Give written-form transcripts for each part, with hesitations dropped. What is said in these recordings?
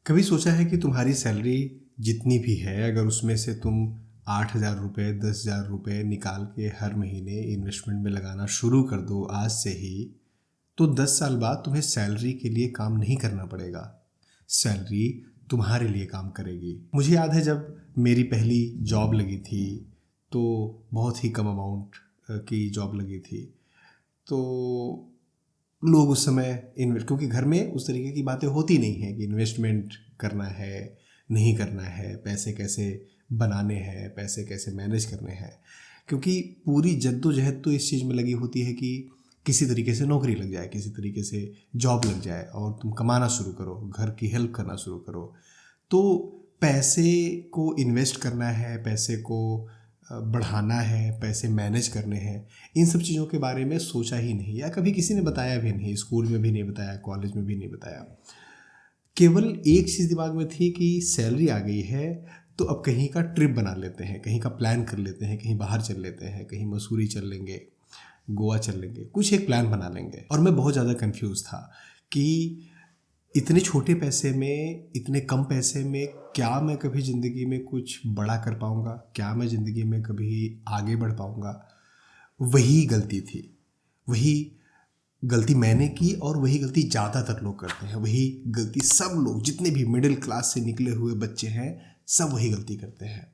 कभी सोचा है कि तुम्हारी सैलरी जितनी भी है, अगर उसमें से तुम 8,000 रुपये 10,000 रुपये निकाल के हर महीने इन्वेस्टमेंट में लगाना शुरू कर दो आज से ही, तो 10 साल बाद तुम्हें सैलरी के लिए काम नहीं करना पड़ेगा। सैलरी तुम्हारे लिए काम करेगी। मुझे याद है जब मेरी पहली जॉब लगी थी तो बहुत ही कम अमाउंट की जॉब लगी थी। तो लोग उस समय इन्वेस्ट, क्योंकि घर में उस तरीके की बातें होती नहीं हैं कि इन्वेस्टमेंट करना है नहीं करना है, पैसे कैसे बनाने हैं, पैसे कैसे मैनेज करने हैं, क्योंकि पूरी जद्दोजहद तो इस चीज़ में लगी होती है कि किसी तरीके से नौकरी लग जाए, किसी तरीके से जॉब लग जाए और तुम कमाना शुरू करो, घर की हेल्प करना शुरू करो। तो पैसे को इन्वेस्ट करना है, पैसे को बढ़ाना है, पैसे मैनेज करने हैं, इन सब चीज़ों के बारे में सोचा ही नहीं, या कभी किसी ने बताया भी नहीं, स्कूल में भी नहीं बताया, कॉलेज में भी नहीं बताया। केवल एक चीज़ दिमाग में थी कि सैलरी आ गई है तो अब कहीं का ट्रिप बना लेते हैं, कहीं का प्लान कर लेते हैं, कहीं बाहर चल लेते हैं, कहीं मसूरी चल लेंगे, गोवा चल लेंगे, कुछ एक प्लान बना लेंगे। और मैं बहुत ज़्यादा कंफ्यूज था कि इतने छोटे पैसे में, इतने कम पैसे में क्या मैं कभी ज़िंदगी में कुछ बड़ा कर पाऊँगा, क्या मैं ज़िंदगी में कभी आगे बढ़ पाऊँगा। वही गलती थी, वही गलती मैंने की और वही गलती ज़्यादातर लोग करते हैं। वही गलती सब लोग, जितने भी मिडिल क्लास से निकले हुए बच्चे हैं, सब वही गलती करते हैं।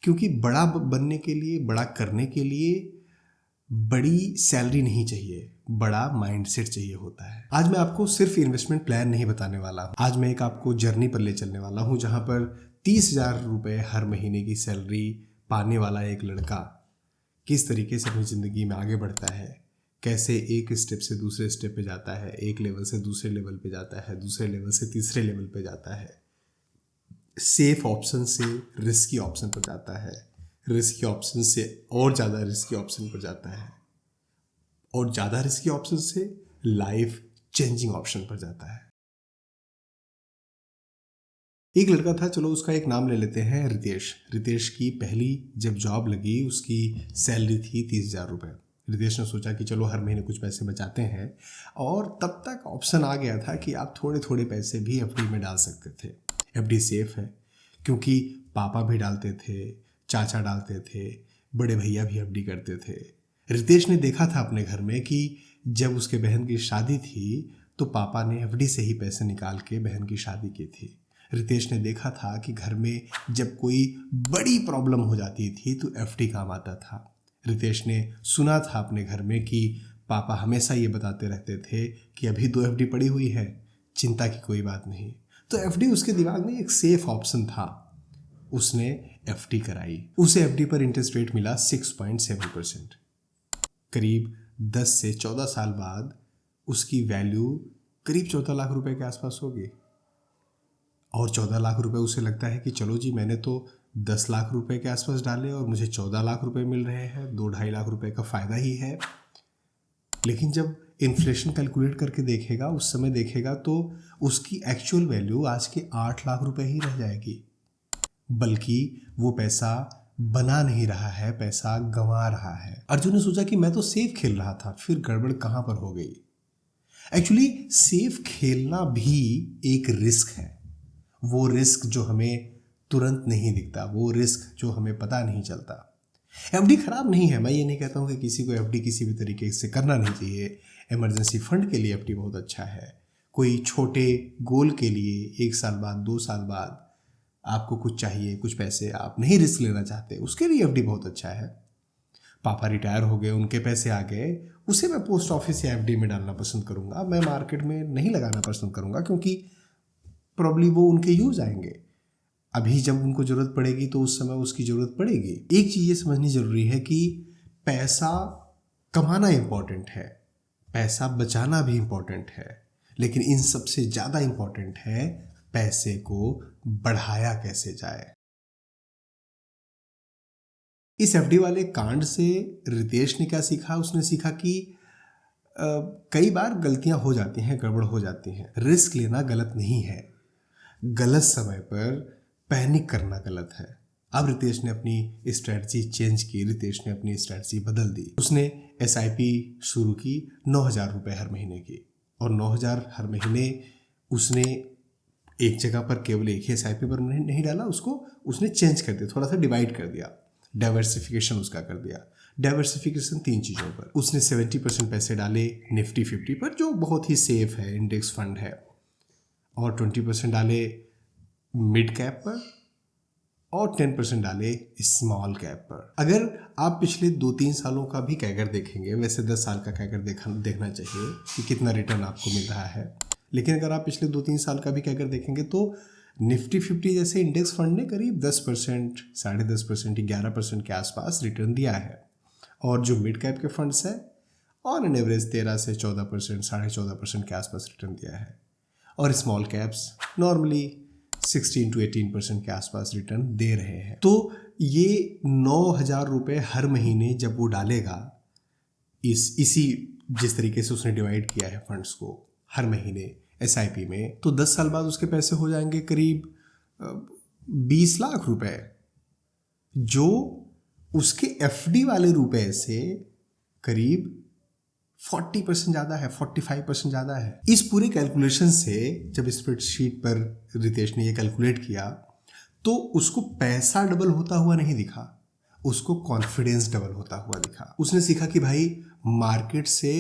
क्योंकि बड़ा बनने के लिए, बड़ा करने के लिए बड़ी सैलरी नहीं चाहिए, बड़ा माइंडसेट चाहिए होता है। आज मैं आपको सिर्फ इन्वेस्टमेंट प्लान नहीं बताने वाला हूँ, आज मैं एक आपको जर्नी पर ले चलने वाला हूँ जहाँ पर 30,000 रुपये हर महीने की सैलरी पाने वाला एक लड़का किस तरीके से अपनी ज़िंदगी में आगे बढ़ता है, कैसे एक स्टेप से दूसरे स्टेप पे जाता है, एक लेवल से दूसरे लेवल पे जाता है, दूसरे लेवल से तीसरे लेवल पे जाता है, सेफ ऑप्शन से रिस्की ऑप्शन पर जाता है, रिस्की ऑप्शन से और ज़्यादा रिस्की ऑप्शन पर जाता है, और ज़्यादा रिस्की ऑप्शन से लाइफ चेंजिंग ऑप्शन पर जाता है। एक लड़का था, चलो उसका एक नाम ले लेते हैं, रितेश। रितेश की पहली जब जॉब लगी उसकी सैलरी थी 30,000 रुपये। रितेश ने सोचा कि चलो हर महीने कुछ पैसे बचाते हैं, और तब तक ऑप्शन आ गया था कि आप थोड़े थोड़े पैसे भी एफडी में डाल सकते थे। एफडी सेफ है क्योंकि पापा भी डालते थे, चाचा डालते थे, बड़े भैया भी एफडी करते थे। रितेश ने देखा था अपने घर में कि जब उसके बहन की शादी थी तो पापा ने एफडी से ही पैसे निकाल के बहन की शादी की थी। रितेश ने देखा था कि घर में जब कोई बड़ी प्रॉब्लम हो जाती थी तो एफडी काम आता था। रितेश ने सुना था अपने घर में कि पापा हमेशा ये बताते रहते थे कि अभी तो एफडी पड़ी हुई है, चिंता की कोई बात नहीं। तो एफडी उसके दिमाग में एक सेफ ऑप्शन था। उसने एफडी कराई। उसे एफडी पर इंटरेस्ट रेट मिला 6.7%। करीब 10 से 14 साल बाद उसकी वैल्यू करीब 14 लाख रुपए के आसपास होगी। और 14 लाख रुपए उसे लगता है कि चलो जी, मैंने तो 10 लाख रुपए के आसपास डाले और मुझे 14 लाख रुपए मिल रहे हैं, 2-2.5 लाख रुपए का फ़ायदा ही है। लेकिन जब इन्फ्लेशन कैलकुलेट करके देखेगा, उस समय देखेगा तो उसकी एक्चुअल वैल्यू आज के 8 लाख रुपए ही रह जाएगी। बल्कि वो पैसा बना नहीं रहा है, पैसा गंवा रहा है। अर्जुन ने सोचा कि मैं तो सेफ खेल रहा था, फिर गड़बड़ कहाँ पर हो गई। एक्चुअली सेफ खेलना भी एक रिस्क है। वो रिस्क जो हमें तुरंत नहीं दिखता, वो रिस्क जो हमें पता नहीं चलता। एफडी खराब नहीं है, मैं ये नहीं कहता हूँ कि किसी को एफडी किसी भी तरीके से करना नहीं चाहिए। इमरजेंसी फंड के लिए एफडी बहुत अच्छा है। कोई छोटे गोल के लिए 1 साल बाद, 2 साल बाद आपको कुछ चाहिए, कुछ पैसे आप नहीं रिस्क लेना चाहते, उसके लिए एफडी बहुत अच्छा है। पापा रिटायर हो गए, उनके पैसे आ गए, उसे मैं पोस्ट ऑफिस या एफडी में डालना पसंद करूँगा। मैं मार्केट में नहीं लगाना पसंद करूँगा क्योंकि प्रॉब्ली वो उनके यूज आएंगे। अभी जब उनको ज़रूरत पड़ेगी तो उस समय उसकी ज़रूरत पड़ेगी। एक चीज़ ये समझनी ज़रूरी है कि पैसा कमाना इम्पॉर्टेंट है, पैसा बचाना भी इम्पॉर्टेंट है, लेकिन इन सबसे ज़्यादा इम्पॉर्टेंट है पैसे को बढ़ाया कैसे जाए। इस एफडी वाले कांड से रितेश ने क्या सीखा? उसने सीखा कि कई बार गलतियां हो जाती हैं, गड़बड़ हो जाती हैं। रिस्क लेना गलत नहीं है, गलत समय पर पैनिक करना गलत है। अब रितेश ने अपनी स्ट्रेटजी चेंज की, रितेश ने अपनी स्ट्रेटजी बदल दी। उसने एसआईपी शुरू की 9,000 रुपये हर महीने की, और 9,000 हर महीने उसने एक जगह पर केवल एक ही एसआईपी पर नहीं डाला, उसको उसने चेंज कर दिया, थोड़ा सा डिवाइड कर दिया, डाइवर्सिफिकेशन उसका कर दिया। डाइवर्सिफिकेशन 3 चीज़ों पर, उसने 70% पैसे डाले निफ्टी 50 पर जो बहुत ही सेफ है, इंडेक्स फंड है, और 20% डाले मिड कैप पर और 10% डाले स्मॉल कैप पर। अगर आप पिछले 2-3 सालों का भी कैगर देखेंगे, वैसे 10 साल का कैगर देखना चाहिए कि कितना रिटर्न आपको मिल रहा है, लेकिन अगर आप पिछले 2-3 साल का भी कैगर देखेंगे तो निफ्टी 50 जैसे इंडेक्स फंड ने करीब 10%, 10.5%, 11% के आसपास रिटर्न दिया है, और जो मिड कैप के फंड्स हैं ऑन एन एवरेज 13 से 14%, 14.5% के आसपास रिटर्न दिया है, और स्मॉल कैप्स नॉर्मली 16 to 18% के आसपास रिटर्न दे रहे हैं। तो ये 9,000 रुपये हर महीने जब वो डालेगा इसी जिस तरीके से उसने डिवाइड किया है फंड्स को हर महीने एसआईपी में, तो 10 साल बाद उसके पैसे हो जाएंगे करीब 20 लाख रुपए, जो उसके एफडी वाले रुपए से करीब 40% ज़्यादा है, 45% ज़्यादा है। इस पूरे कैलकुलेशन से जब स्प्रेडशीट पर रितेश ने ये कैलकुलेट किया तो उसको पैसा डबल होता हुआ नहीं दिखा, उसको कॉन्फिडेंस डबल होता हुआ दिखा। उसने सीखा कि भाई मार्केट से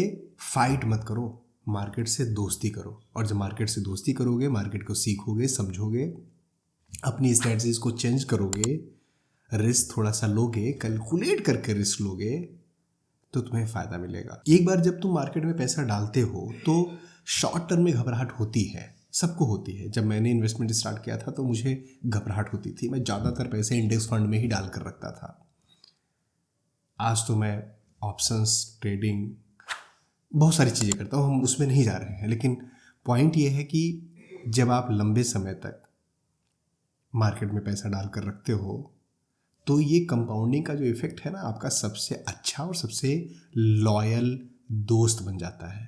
फाइट मत करो, मार्केट से दोस्ती करो, और जब मार्केट से दोस्ती करोगे, मार्केट को सीखोगे, समझोगे, अपनी स्ट्रेटजीज को चेंज करोगे, रिस्क थोड़ा सा लोगे, कैलकुलेट करके रिस्क लोगे, तो तुम्हें फ़ायदा मिलेगा। एक बार जब तुम मार्केट में पैसा डालते हो तो शॉर्ट टर्म में घबराहट होती है, सबको होती है। जब मैंने इन्वेस्टमेंट स्टार्ट किया था तो मुझे घबराहट होती थी, मैं ज़्यादातर पैसे इंडेक्स फंड में ही डाल कर रखता था। आज तो मैं ऑप्शंस ट्रेडिंग बहुत सारी चीज़ें करता हूँ, हम उसमें नहीं जा रहे हैं, लेकिन पॉइंट ये है कि जब आप लंबे समय तक मार्केट में पैसा डाल कर रखते हो तो ये कंपाउंडिंग का जो इफेक्ट है ना, आपका सबसे अच्छा और सबसे लॉयल दोस्त बन जाता है।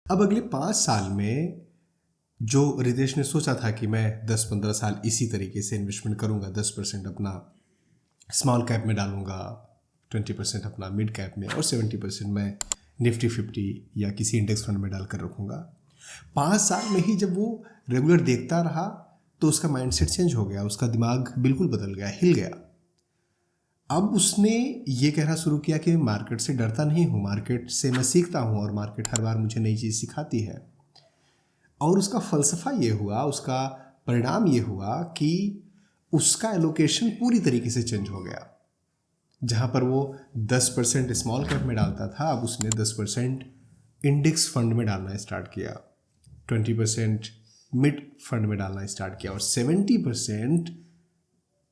अब अगले 5 साल में जो रितेश ने सोचा था कि मैं 10-15 साल इसी तरीके से इन्वेस्टमेंट करूंगा, 10% अपना स्मॉल कैप में डालूंगा, 20% अपना मिड कैप में, और 70% मैं निफ्टी 50 या किसी इंडेक्स फंड में डालकर रखूंगा। 5 साल में ही जब वो रेगुलर देखता रहा तो उसका माइंडसेट चेंज हो गया, उसका दिमाग बिल्कुल बदल गया, हिल गया। अब उसने ये कहना शुरू किया कि मार्केट से डरता नहीं हूँ, मार्केट से मैं सीखता हूँ, और मार्केट हर बार मुझे नई चीज़ सिखाती है। और उसका फलसफा ये हुआ, उसका परिणाम ये हुआ कि उसका एलोकेशन पूरी तरीके से चेंज हो गया। जहाँ पर वो 10% स्मॉल कैप में डालता था, अब उसने 10% इंडेक्स फंड में डालना स्टार्ट किया, 20% मिड फंड में डालना स्टार्ट किया, और 70%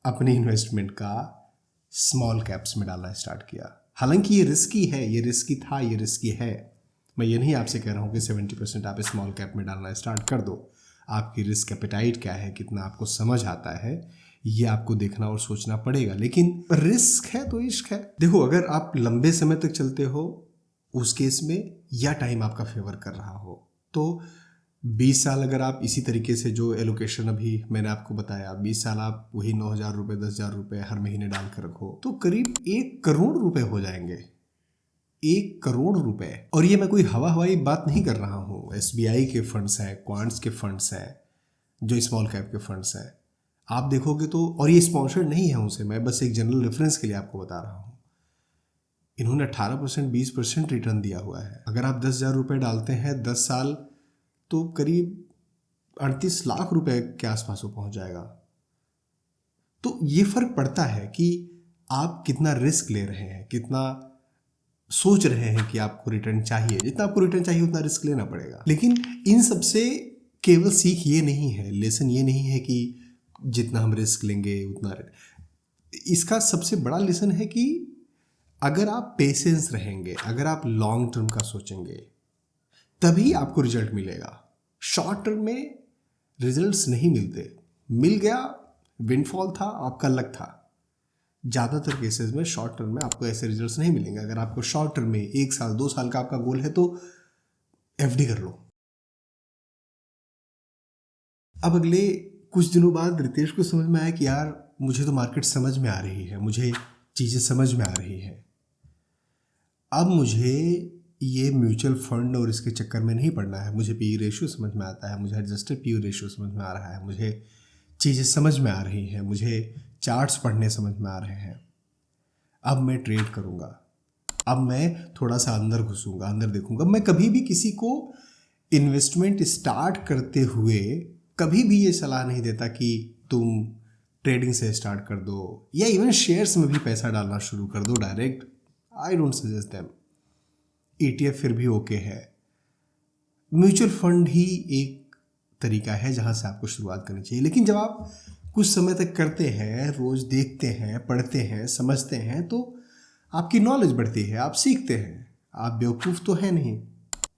अपनी इन्वेस्टमेंट का स्मॉल कैप्स में डालना स्टार्ट किया। हालांकि ये रिस्की है, ये रिस्की था, ये रिस्की है। मैं ये नहीं आपसे कह रहा हूँ कि 70% आप स्मॉल कैप में डालना स्टार्ट कर दो। आपकी रिस्क एपेटाइट क्या है, कितना आपको समझ आता है, ये आपको देखना और सोचना पड़ेगा। लेकिन रिस्क है तो इश्क है। देखो, अगर आप लंबे समय तक चलते हो उस केस में, या टाइम आपका फेवर कर रहा हो, तो 20 साल अगर आप इसी तरीके से जो एलोकेशन अभी मैंने आपको बताया, 20 साल आप वही 9,000 रुपये, 10,000 रुपये हर महीने डाल कर रखो, तो करीब 1 करोड़ रुपए हो जाएंगे। 1 करोड़ रुपए। और ये मैं कोई हवाई बात नहीं कर रहा हूँ। SBI के फंड्स हैं, क्वांट्स के फंड्स हैं, जो स्मॉल कैप के फंड्स हैं, आप देखोगे तो, और ये स्पॉन्सर्ड नहीं है उनसे, मैं बस एक जनरल रेफरेंस के लिए आपको बता रहा हूँ, इन्होंने 18%, 20% रिटर्न दिया हुआ है। अगर आप 10,000 रुपये डालते हैं 10 साल, तो करीब 38 लाख रुपए के आसपास वो पहुंच जाएगा। तो ये फर्क पड़ता है कि आप कितना रिस्क ले रहे हैं, कितना सोच रहे हैं कि आपको रिटर्न चाहिए। जितना आपको रिटर्न चाहिए उतना रिस्क लेना पड़ेगा। लेकिन इन सबसे केवल सीख ये नहीं है, लेसन ये नहीं है कि जितना हम रिस्क लेंगे उतना। इसका सबसे बड़ा लेसन है कि अगर आप पेशेंस रहेंगे, अगर आप लॉन्ग टर्म का सोचेंगे, तभी आपको रिजल्ट मिलेगा। शॉर्ट टर्म में रिजल्ट्स नहीं मिलते। मिल गया, विंडफॉल था, आपका लक था। ज़्यादातर केसेस में शॉर्ट टर्म में आपको ऐसे रिजल्ट्स नहीं मिलेंगे। अगर आपको शॉर्ट टर्म में 1 साल 2 साल का आपका गोल है तो FD कर लो। अब अगले कुछ दिनों बाद रितेश को समझ में आया कि यार मुझे तो मार्केट समझ में आ रही है, मुझे चीज़ें समझ में आ रही है। अब मुझे ये म्यूचुअल फंड और इसके चक्कर में नहीं पड़ना है। मुझे पी रेशियो समझ में आता है, मुझे एडजस्टेड पी रेशियो समझ में आ रहा है, मुझे चीज़ें समझ में आ रही हैं, मुझे चार्ट्स पढ़ने समझ में आ रहे हैं। अब मैं ट्रेड करूँगा, अब मैं थोड़ा सा अंदर घुसूँगा, अंदर देखूँगा। मैं कभी भी किसी को इन्वेस्टमेंट स्टार्ट करते हुए कभी भी ये सलाह नहीं देता कि तुम ट्रेडिंग से स्टार्ट कर दो या इवन शेयर्स में भी पैसा डालना शुरू कर दो direct. I don't suggest them. ETF फिर भी ओके है। म्यूचुअल फंड ही एक तरीका है जहाँ से आपको शुरुआत करनी चाहिए। लेकिन जब आप कुछ समय तक करते हैं, रोज़ देखते हैं, पढ़ते हैं, समझते हैं, तो आपकी नॉलेज बढ़ती है, आप सीखते हैं। आप बेवकूफ़ तो है नहीं।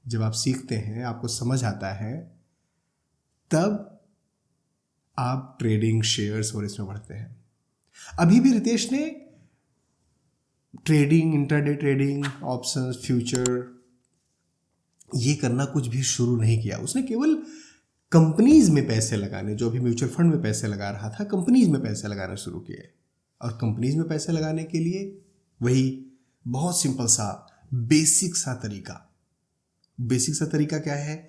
जब आप सीखते हैं, आपको समझ आता है, तब आप ट्रेडिंग, शेयर्स और इसमें बढ़ते हैं। अभी भी रितेश ने trading, intraday trading, options, future ये करना कुछ भी शुरू नहीं किया। उसने केवल कंपनीज में पैसे लगाने, जो अभी म्यूचुअल फंड में पैसे लगा रहा था, कंपनीज में पैसे लगाना शुरू किए। और कंपनीज में पैसे लगाने के लिए वही बहुत सिंपल सा बेसिक सा तरीका क्या है?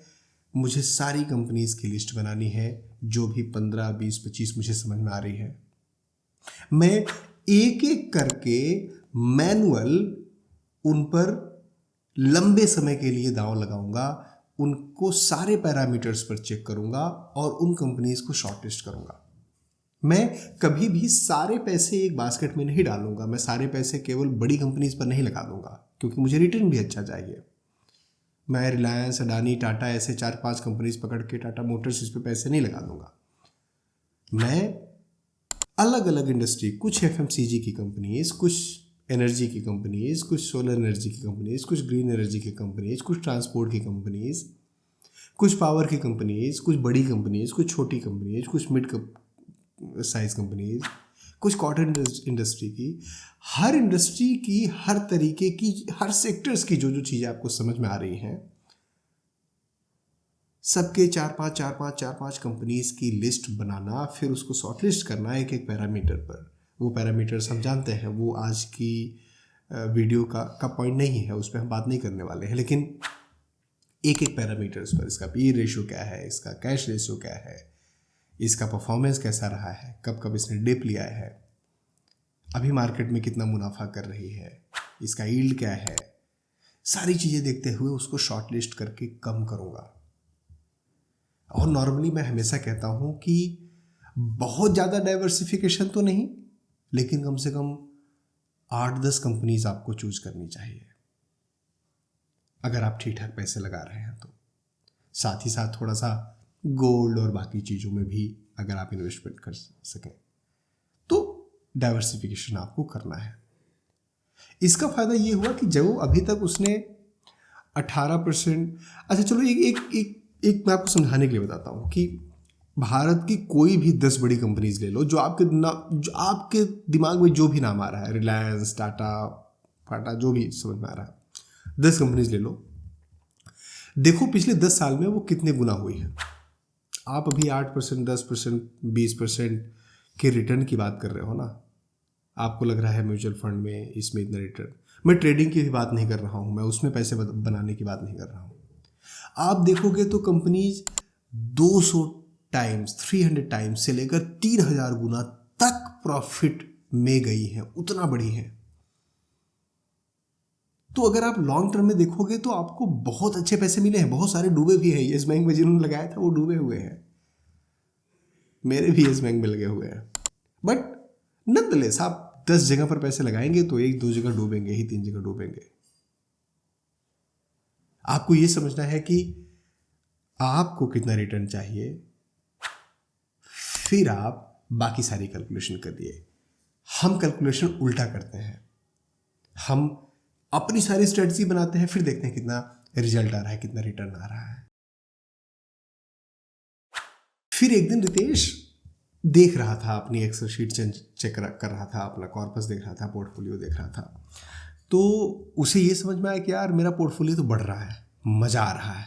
मुझे सारी कंपनीज की लिस्ट बनानी है, जो भी 15, 20, 25 मुझे समझ में आ रही है। मैं एक एक करके मैनुअल उन पर लंबे समय के लिए दांव लगाऊंगा, उनको सारे पैरामीटर्स पर चेक करूंगा और उन कंपनीज को शॉर्टलिस्ट करूंगा। मैं कभी भी सारे पैसे एक बास्केट में नहीं डालूंगा। मैं सारे पैसे केवल बड़ी कंपनीज पर नहीं लगा दूंगा, क्योंकि मुझे रिटर्न भी अच्छा चाहिए। मैं रिलायंस, अडानी, टाटा ऐसे 4-5 कंपनीज पकड़ के, टाटा मोटर्स, इस पे पैसे नहीं लगा दूंगा। मैं अलग अलग इंडस्ट्री, कुछ FMCG की कंपनीज, कुछ एनर्जी की कंपनीज, कुछ सोलर एनर्जी की कंपनीज, कुछ ग्रीन एनर्जी की कंपनीज, कुछ ट्रांसपोर्ट की कंपनीज, कुछ पावर की कंपनीज, कुछ बड़ी कंपनीज, कुछ छोटी कंपनीज, कुछ मिड साइज कंपनीज, कुछ कॉटन इंडस्ट्री की, हर इंडस्ट्री की, हर तरीके की, हर सेक्टर्स की जो जो चीज़ें आपको समझ में आ रही हैं, सबके 4-5 कंपनीज की लिस्ट बनाना, फिर उसको शॉर्टलिस्ट करना एक एक पैरामीटर पर। वो पैरामीटर्स हम जानते हैं, वो आज की वीडियो का पॉइंट नहीं है, उस पर हम बात नहीं करने वाले हैं। लेकिन एक एक पैरामीटर्स पर, इसका पी रेशियो क्या है, इसका कैश रेशियो क्या है, इसका परफॉर्मेंस कैसा रहा है, कब कब इसने डिप लिया है, अभी मार्केट में कितना मुनाफा कर रही है, इसका यील्ड क्या है, सारी चीज़ें देखते हुए उसको शॉर्टलिस्ट करके कम करूँगा। और नॉर्मली मैं हमेशा कहता हूँ कि बहुत ज़्यादा डाइवर्सिफिकेशन तो नहीं, लेकिन कम से कम 8-10 कंपनीज आपको चूज करनी चाहिए, अगर आप ठीक ठाक पैसे लगा रहे हैं तो। साथ ही साथ थोड़ा सा गोल्ड और बाकी चीज़ों में भी अगर आप इन्वेस्टमेंट कर सकें, तो डाइवर्सिफिकेशन आपको करना है। इसका फ़ायदा ये हुआ कि जब अभी तक उसने 18%, अच्छा चलो एक मैं आपको समझाने के लिए बताता हूँ कि भारत की कोई भी 10 बड़ी कंपनीज ले लो, जो आपके दिमाग में जो भी नाम आ रहा है, रिलायंस, टाटा, फाटा, जो भी समझ में आ रहा है, 10 कंपनीज ले लो। देखो पिछले 10 साल में वो कितने गुना हुई है। आप अभी 8%, 10%, 20% के रिटर्न की बात कर रहे हो ना। आपको लग रहा है म्यूचुअल फंड में इसमें इतना रिटर्न। मैं ट्रेडिंग की भी बात नहीं कर रहा हूँ, मैं उसमें पैसे बनाने की बात नहीं कर रहा हूँ। आप देखोगे तो कंपनीज 200 टाइम्स, 300 टाइम्स से लेकर 3000 गुना तक प्रॉफिट में गई है, उतना बड़ी है। तो अगर आप लॉन्ग टर्म में देखोगे तो आपको बहुत अच्छे पैसे मिले हैं। बहुत सारे डूबे भी हैं। येस बैंक में जिन्होंने लगाया था वो डूबे हुए हैं, मेरे भी येस बैंक में लगे हुए हैं। बट नॉनदलेस आप 10 जगह पर पैसे लगाएंगे तो 1-2 जगह डूबेंगे ही, 3 जगह डूबेंगे। आपको ये समझना है कि आपको कितना रिटर्न चाहिए, फिर आप बाकी सारी कैलकुलेशन करिए। हम कैलकुलेशन उल्टा करते हैं। हम अपनी सारी स्ट्रेटजी बनाते हैं, फिर देखते हैं कितना रिजल्ट आ रहा है, कितना रिटर्न आ रहा है। फिर एक दिन रितेश देख रहा था, अपनी एक्सेल शीट चेक कर रहा था, अपना कॉर्पस देख रहा था, पोर्टफोलियो देख रहा था। तो उसे ये समझ में आया कि यार मेरा पोर्टफोलियो तो बढ़ रहा है, मज़ा आ रहा है,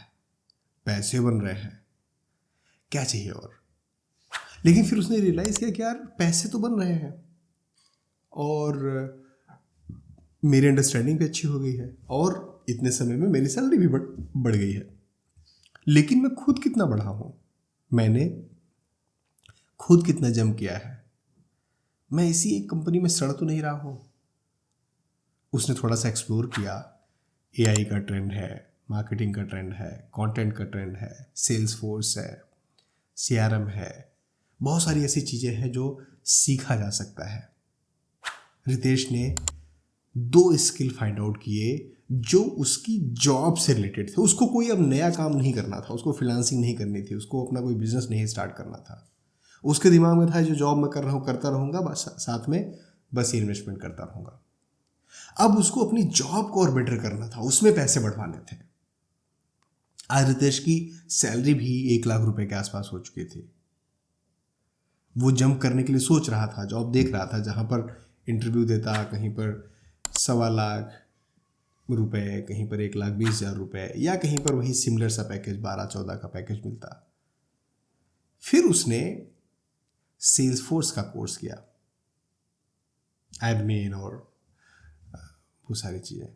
पैसे बन रहे हैं, क्या चाहिए और। लेकिन फिर उसने रियलाइज़ किया कि यार पैसे तो बन रहे हैं और मेरी अंडरस्टैंडिंग भी अच्छी हो गई है और इतने समय में मेरी सैलरी भी बढ़ गई है। लेकिन मैं खुद कितना बढ़ा हूँ, मैंने खुद कितना जंप किया है। मैं इसी एक कंपनी में सड़ तो नहीं रहा हूँ। उसने थोड़ा सा एक्सप्लोर किया, एआई का ट्रेंड है, मार्केटिंग का ट्रेंड है, कंटेंट का ट्रेंड है, सेल्स फोर्स है, सीआरएम है, बहुत सारी ऐसी चीज़ें हैं जो सीखा जा सकता है। रितेश ने 2 स्किल फाइंड आउट किए जो उसकी जॉब से रिलेटेड थे। उसको कोई अब नया काम नहीं करना था, उसको फ्रीलांसिंग नहीं करनी थी, उसको अपना कोई बिजनेस नहीं स्टार्ट करना था। उसके दिमाग में था जो जॉब मैं कर रहा हूँ करता रहूँगा, बस साथ में बस इन्वेस्टमेंट करता रहूँगा। अब उसको अपनी जॉब को और बेटर करना था, उसमें पैसे बढ़वाने थे। आज रितेश की सैलरी भी 1 लाख रुपए के आसपास हो चुकी थी। वो जंप करने के लिए सोच रहा था, जॉब देख रहा था, जहाँ पर इंटरव्यू देता, कहीं पर 1.25 लाख रुपए, कहीं पर 1,20,000 रुपए, या कहीं पर वही सिमिलर सा पैकेज 12-14 का पैकेज मिलता। फिर उसने सेल्स फोर्स का कोर्स किया, एडमिन और वो सारी चीज़ें।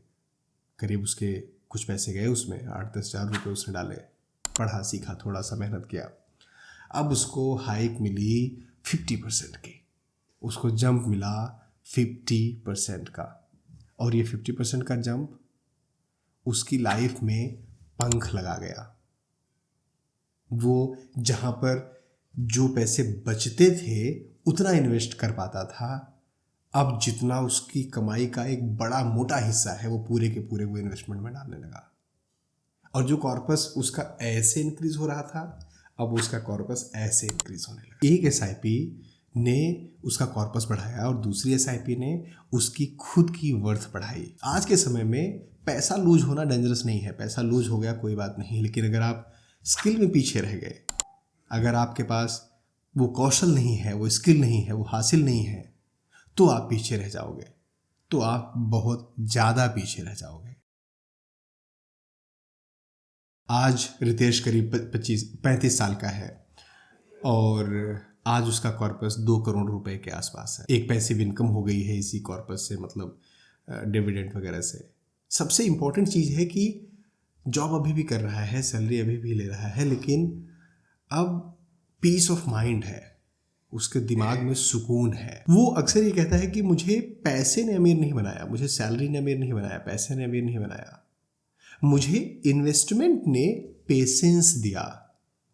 करीब उसके कुछ पैसे गए उसमें, 8-10 हज़ार रुपये उसने डाले, पढ़ा सीखा, थोड़ा सा मेहनत किया। अब उसको हाइक मिली 50% की, उसको जंप मिला 50% का। और ये 50% का जंप उसकी लाइफ में पंख लगा गया। वो जहाँ पर जो पैसे बचते थे उतना इन्वेस्ट कर पाता था, अब जितना उसकी कमाई का एक बड़ा मोटा हिस्सा है वो पूरे के पूरे वो इन्वेस्टमेंट में डालने लगा। और जो कॉर्पस उसका ऐसे इंक्रीज हो रहा था, अब उसका कॉर्पस ऐसे इंक्रीज होने लगा। एक एसआईपी ने उसका कॉर्पस बढ़ाया और दूसरी एसआईपी ने उसकी खुद की वर्थ बढ़ाई। आज के समय में पैसा लूज होना डेंजरस नहीं है, पैसा लूज हो गया कोई बात नहीं, लेकिन अगर आप स्किल में पीछे रह गए, अगर आपके पास वो कौशल नहीं है, वो स्किल नहीं है, वो हासिल नहीं है, तो आप पीछे रह जाओगे, तो आप बहुत ज़्यादा पीछे रह जाओगे। आज रितेश करीब 35 साल का है और आज उसका कॉर्पस 2 करोड़ रुपए के आसपास है। एक पैसिव इनकम हो गई है इसी कॉर्पस से, मतलब डिविडेंड वगैरह से। सबसे इम्पोर्टेंट चीज़ है कि जॉब अभी भी कर रहा है, सैलरी अभी भी ले रहा है, लेकिन अब पीस ऑफ माइंड है, उसके दिमाग में सुकून है। वो अक्सर ये कहता है कि मुझे पैसे ने अमीर नहीं बनाया, मुझे सैलरी ने अमीर नहीं बनाया, पैसे ने अमीर नहीं बनाया, मुझे इन्वेस्टमेंट ने पेशेंस दिया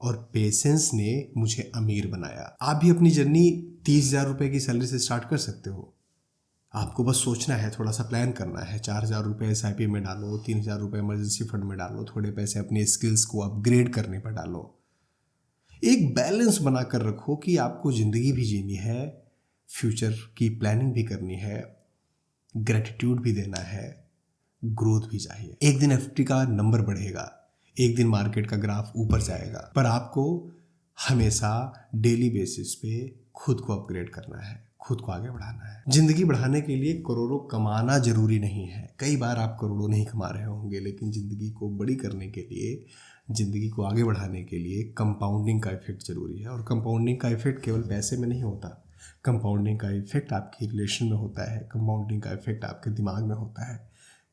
और पेशेंस ने मुझे अमीर बनाया। आप भी अपनी जर्नी 30,000 रुपये की सैलरी से स्टार्ट कर सकते हो। आपको बस सोचना है, थोड़ा सा प्लान करना है। 4,000 रुपये SIP में डालो, 3,000 रुपये इमरजेंसी फंड में डालो, थोड़े पैसे अपने स्किल्स को अपग्रेड करने पर डालो। एक बैलेंस बनाकर रखो कि आपको ज़िंदगी भी जीनी है, फ्यूचर की प्लानिंग भी करनी है, ग्रेटिट्यूड भी देना है, ग्रोथ भी चाहिए। एक दिन FD का नंबर बढ़ेगा, एक दिन मार्केट का ग्राफ ऊपर जाएगा, पर आपको हमेशा डेली बेसिस पे खुद को अपग्रेड करना है, खुद को आगे बढ़ाना है। जिंदगी बढ़ाने के लिए करोड़ों कमाना जरूरी नहीं है। कई बार आप करोड़ों नहीं कमा रहे होंगे, लेकिन ज़िंदगी को बड़ी करने के लिए, ज़िंदगी को आगे बढ़ाने के लिए कंपाउंडिंग का इफेक्ट ज़रूरी है। और कंपाउंडिंग का इफेक्ट केवल पैसे में नहीं होता, कंपाउंडिंग का इफेक्ट आपकी रिलेशन में होता है, कंपाउंडिंग का इफेक्ट आपके दिमाग में होता है,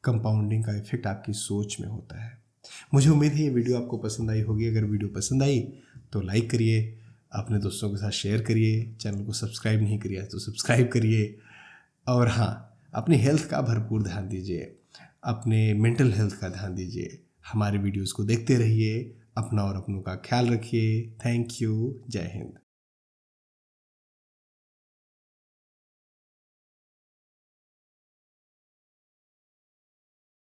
कंपाउंडिंग का इफेक्ट आपकी सोच में होता है। मुझे उम्मीद है ये वीडियो आपको पसंद आई होगी। अगर वीडियो पसंद आई तो लाइक करिए, अपने दोस्तों के साथ शेयर करिए, चैनल को सब्सक्राइब नहीं किया तो सब्सक्राइब करिए। और हाँ, अपनी हेल्थ का भरपूर ध्यान दीजिए, अपने मेंटल हेल्थ का ध्यान दीजिए। हमारे वीडियोस को देखते रहिए, अपना और अपनों का ख्याल रखिए। Thank you. जय हिंद।